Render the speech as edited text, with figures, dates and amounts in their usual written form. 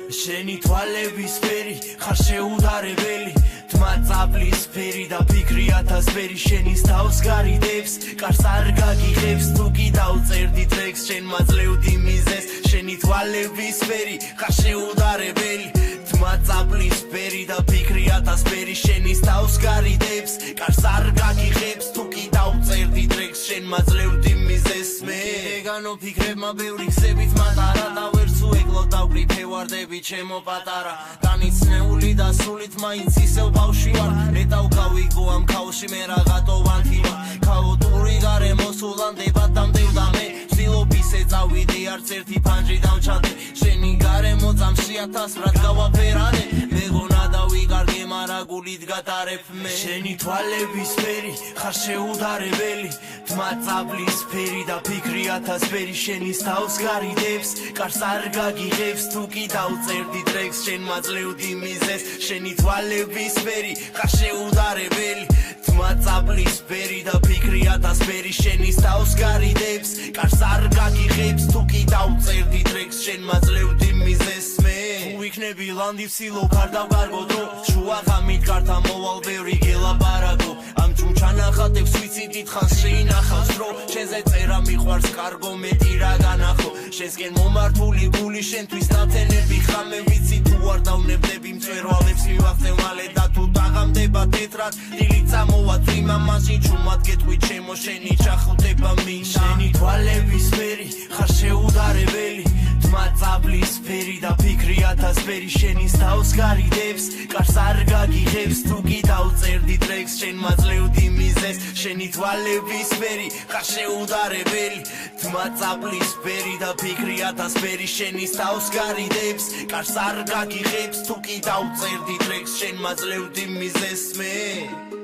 შენი თვალების ფერი ხარ შეუდარებელი თმა წაბლის ფერი და ფიქრი ათასფერი შენის თავს გარიდებს კარს არ გაგიღებს თუ კი დავწერდი ტრეკს შენ მაძლევდი მიზეს შენი თვალების ფერი ხარ შეუდარებელი თმა წაბლის ფერი და ფიქრი ათასფერი შენის თავს გარიდებს კარს არ გაგიღებს თუ კი დავწერდი ტრეკს შენ მაძლევდი მიზეს მე ეგანო ფიქრებმა ბევრი გზებით მატარა და ვერც უეკლო დავკრიფე ვარდები ჩემო პატარა განიცნეული და სულით მაინც ისევ ბავში ვარ მეტავ გავიგო ამ ქაოსში მე რაღაცო ვანთი ვარ ქაოტური გარემო სულანდება დამდევდა მე ვცდილობ ისე წავიდე არც ერთი ფანჯრი დავჩადე შენი გარემო წამში 1000 რად გავაფერანე მეგონა დავიგარგე მარა გულით გატარებ მე შენი თვალების ფერი ხარ შეუდარებელი თმა წაბლის ფერი და ფიქრი ათასფერი შენის თავს გარიდებს კარს არ გაგიღებს თუ კი დავწერდი ტრეკს შენ მაძლევდი მიზეს შენი თვალების ფერი ხარ შეუდარებელი თმა წაბლის ფერი და ფიქრი ათასფერი შენის თავს გარიდებს კარს არ გაგიღებს თუ კი დავწერდი ტრეკს შენ მაძლევდი მიზეს მე ვიქნები ლანდი ვცილობ არ დავგარგო დრო შუა ღამით კართა მოვალ ბევრი გელაპარაკო ამ ჭუმჩანახატებს ვიცი დიდხანს შეინახავს დრო შენზე წერა მიყვარს კარგო მეტი რა განახო შენსკენ მომართული გული შენთვის ნათენები ხამე ვიცი თუ არ დავნებდები მწვერვალებს მივახცევ მალე და თუ დაღამდება თეთრად დილით წამოვა წვიმა მაშინ ჩუმად გეტყვი ჩემო შენი ჩახუტება მინ შენი თვალების ფერი ხარ შეუდარებელი თმა წაბლის ფერი და ფიქრი ათასფერი შენის თავს გარიდებს კარს არ გაგიღებს თუ კი დავწერდი ტრეკს შენ მაძლევდი მიზეს შენი თვალების ფერი ხარ შეუდარებელი თმა წაბლის ფერი და ფიქრი ათასფერი შენის თავს გარიდებს კარს არ გაგიღებს თუ კი დავწერდი ტრეკს შენ მაძლევდი მიზეს მე